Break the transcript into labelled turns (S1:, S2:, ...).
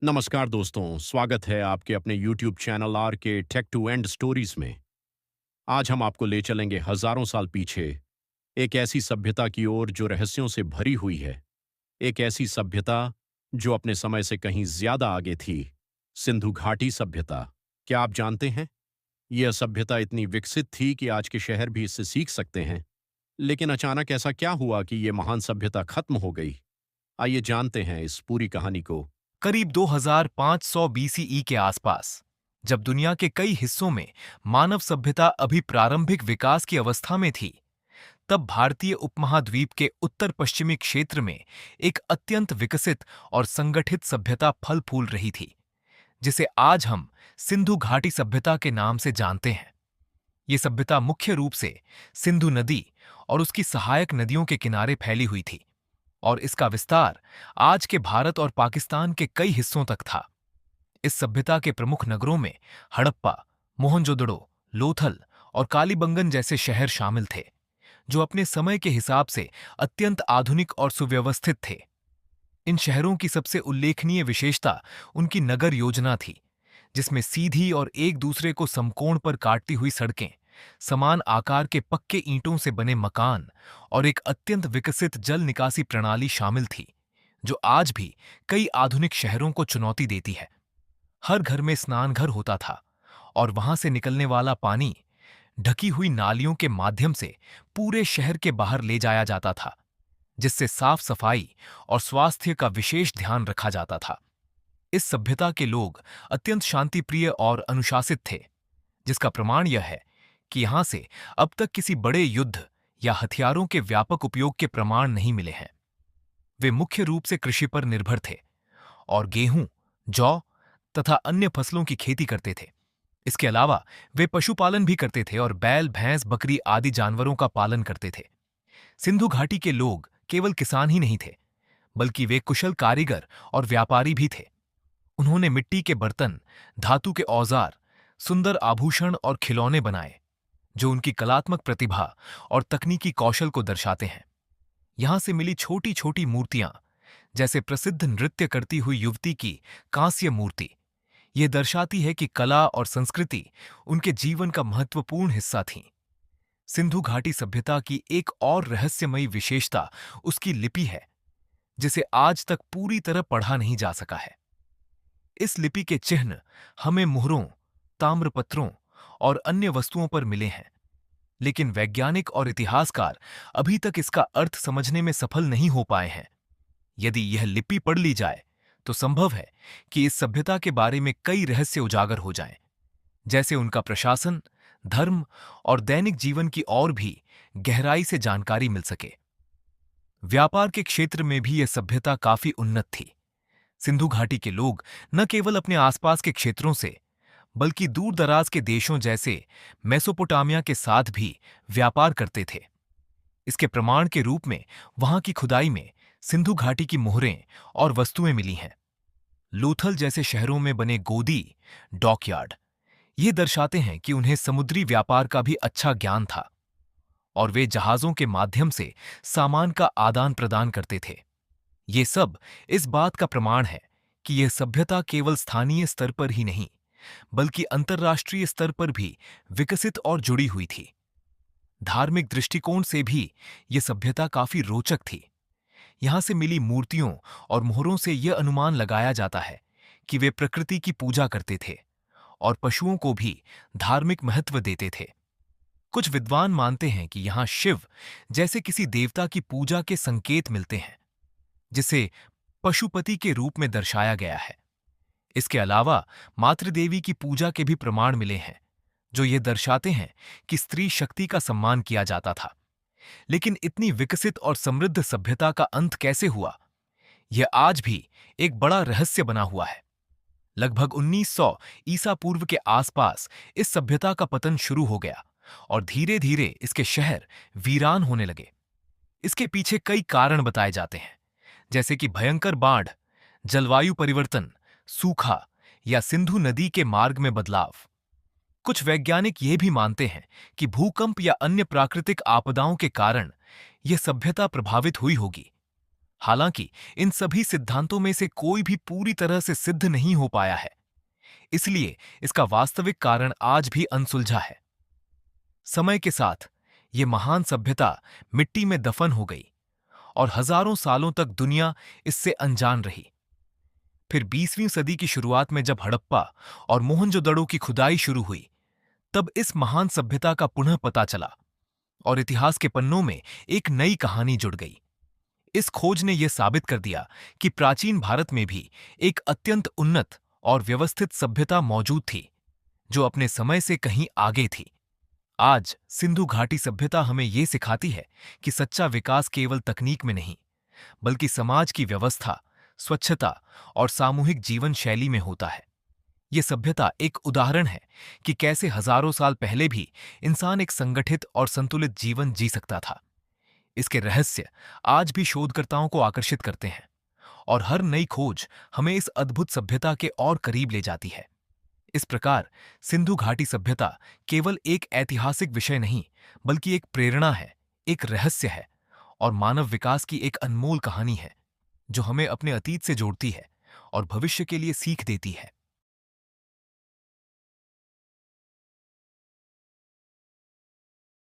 S1: नमस्कार दोस्तों, स्वागत है आपके अपने YouTube चैनल आर के टेक टू एंड स्टोरीज में। आज हम आपको ले चलेंगे हजारों साल पीछे, एक ऐसी सभ्यता की ओर जो रहस्यों से भरी हुई है। एक ऐसी सभ्यता जो अपने समय से कहीं ज्यादा आगे थी, सिंधु घाटी सभ्यता। क्या आप जानते हैं, यह सभ्यता इतनी विकसित थी कि आज के शहर भी इससे सीख सकते हैं। लेकिन अचानक ऐसा क्या हुआ कि यह महान सभ्यता खत्म हो गई? आइए जानते हैं इस पूरी कहानी को।
S2: करीब 2500 बीसीई के आसपास, जब दुनिया के कई हिस्सों में मानव सभ्यता अभी प्रारंभिक विकास की अवस्था में थी, तब भारतीय उपमहाद्वीप के उत्तर पश्चिमी क्षेत्र में एक अत्यंत विकसित और संगठित सभ्यता फल फूल रही थी, जिसे आज हम सिंधु घाटी सभ्यता के नाम से जानते हैं। ये सभ्यता मुख्य रूप से सिंधु नदी और उसकी सहायक नदियों के किनारे फैली हुई थी, और इसका विस्तार आज के भारत और पाकिस्तान के कई हिस्सों तक था। इस सभ्यता के प्रमुख नगरों में हड़प्पा, मोहनजोदड़ो, लोथल और कालीबंगन जैसे शहर शामिल थे, जो अपने समय के हिसाब से अत्यंत आधुनिक और सुव्यवस्थित थे। इन शहरों की सबसे उल्लेखनीय विशेषता उनकी नगर योजना थी, जिसमें सीधी और एक दूसरे को समकोण पर काटती हुई सड़कें, समान आकार के पक्के ईंटों से बने मकान और एक अत्यंत विकसित जल निकासी प्रणाली शामिल थी, जो आज भी कई आधुनिक शहरों को चुनौती देती है। हर घर में स्नानघर होता था, और वहां से निकलने वाला पानी ढकी हुई नालियों के माध्यम से पूरे शहर के बाहर ले जाया जाता था, जिससे साफ सफाई और स्वास्थ्य का विशेष ध्यान रखा जाता था। इस सभ्यता के लोग अत्यंत शांतिप्रिय और अनुशासित थे, जिसका प्रमाण यह है कि यहां से अब तक किसी बड़े युद्ध या हथियारों के व्यापक उपयोग के प्रमाण नहीं मिले हैं। वे मुख्य रूप से कृषि पर निर्भर थे और गेहूं, जौ तथा अन्य फसलों की खेती करते थे। इसके अलावा वे पशुपालन भी करते थे और बैल, भैंस, बकरी आदि जानवरों का पालन करते थे। सिंधु घाटी के लोग केवल किसान ही नहीं थे, बल्कि वे कुशल कारीगर और व्यापारी भी थे। उन्होंने मिट्टी के बर्तन, धातु के औजार, सुंदर आभूषण और खिलौने बनाए, जो उनकी कलात्मक प्रतिभा और तकनीकी कौशल को दर्शाते हैं। यहां से मिली छोटी छोटी मूर्तियां, जैसे प्रसिद्ध नृत्य करती हुई युवती की कांस्य मूर्ति, ये दर्शाती है कि कला और संस्कृति उनके जीवन का महत्वपूर्ण हिस्सा थीं। सिंधु घाटी सभ्यता की एक और रहस्यमयी विशेषता उसकी लिपि है, जिसे आज तक पूरी तरह पढ़ा नहीं जा सका है। इस लिपि के चिन्ह हमें मुहरों, ताम्रपत्रों और अन्य वस्तुओं पर मिले हैं, लेकिन वैज्ञानिक और इतिहासकार अभी तक इसका अर्थ समझने में सफल नहीं हो पाए हैं। यदि यह लिपि पढ़ ली जाए, तो संभव है कि इस सभ्यता के बारे में कई रहस्य उजागर हो जाएं, जैसे उनका प्रशासन, धर्म और दैनिक जीवन की और भी गहराई से जानकारी मिल सके। व्यापार के क्षेत्र में भी यह सभ्यता काफी उन्नत थी। सिंधु घाटी के लोग न केवल अपने आसपास के क्षेत्रों से, बल्कि दूर दराज के देशों जैसे मेसोपोटामिया के साथ भी व्यापार करते थे। इसके प्रमाण के रूप में वहां की खुदाई में सिंधु घाटी की मोहरें और वस्तुएं मिली हैं। लोथल जैसे शहरों में बने गोदी, डॉकयार्ड, ये दर्शाते हैं कि उन्हें समुद्री व्यापार का भी अच्छा ज्ञान था, और वे जहाजों के माध्यम से सामान का आदान प्रदान करते थे। ये सब इस बात का प्रमाण है कि यह सभ्यता केवल स्थानीय स्तर पर ही नहीं, बल्कि अंतर्राष्ट्रीय स्तर पर भी विकसित और जुड़ी हुई थी। धार्मिक दृष्टिकोण से भी यह सभ्यता काफी रोचक थी। यहां से मिली मूर्तियों और मोहरों से यह अनुमान लगाया जाता है कि वे प्रकृति की पूजा करते थे और पशुओं को भी धार्मिक महत्व देते थे। कुछ विद्वान मानते हैं कि यहां शिव जैसे किसी देवता की पूजा के संकेत मिलते हैं, जिसे पशुपति के रूप में दर्शाया गया है। इसके अलावा मातृदेवी की पूजा के भी प्रमाण मिले हैं, जो ये दर्शाते हैं कि स्त्री शक्ति का सम्मान किया जाता था। लेकिन इतनी विकसित और समृद्ध सभ्यता का अंत कैसे हुआ, यह आज भी एक बड़ा रहस्य बना हुआ है। लगभग 1900 ईसा पूर्व के आसपास इस सभ्यता का पतन शुरू हो गया, और धीरे धीरे इसके शहर वीरान होने लगे। इसके पीछे कई कारण बताए जाते हैं, जैसे कि भयंकर बाढ़, जलवायु परिवर्तन, सूखा या सिंधु नदी के मार्ग में बदलाव। कुछ वैज्ञानिक ये भी मानते हैं कि भूकंप या अन्य प्राकृतिक आपदाओं के कारण यह सभ्यता प्रभावित हुई होगी। हालांकि इन सभी सिद्धांतों में से कोई भी पूरी तरह से सिद्ध नहीं हो पाया है, इसलिए इसका वास्तविक कारण आज भी अनसुलझा है। समय के साथ ये महान सभ्यता मिट्टी में दफन हो गई और हजारों सालों तक दुनिया इससे अनजान रही। फिर 20वीं सदी की शुरुआत में जब हड़प्पा और मोहनजोदड़ो की खुदाई शुरू हुई, तब इस महान सभ्यता का पुनः पता चला और इतिहास के पन्नों में एक नई कहानी जुड़ गई। इस खोज ने यह साबित कर दिया कि प्राचीन भारत में भी एक अत्यंत उन्नत और व्यवस्थित सभ्यता मौजूद थी, जो अपने समय से कहीं आगे थी। आज सिंधु घाटी सभ्यता हमें यह सिखाती है कि सच्चा विकास केवल तकनीक में नहीं, बल्कि समाज की व्यवस्था, स्वच्छता और सामूहिक जीवन शैली में होता है। यह सभ्यता एक उदाहरण है कि कैसे हजारों साल पहले भी इंसान एक संगठित और संतुलित जीवन जी सकता था। इसके रहस्य आज भी शोधकर्ताओं को आकर्षित करते हैं और हर नई खोज हमें इस अद्भुत सभ्यता के और करीब ले जाती है। इस प्रकार सिंधु घाटी सभ्यता केवल एक ऐतिहासिक विषय नहीं, बल्कि एक प्रेरणा है, एक रहस्य है और मानव विकास की एक अनमोल कहानी है, जो हमें अपने अतीत से जोड़ती है और भविष्य के लिए सीख देती है।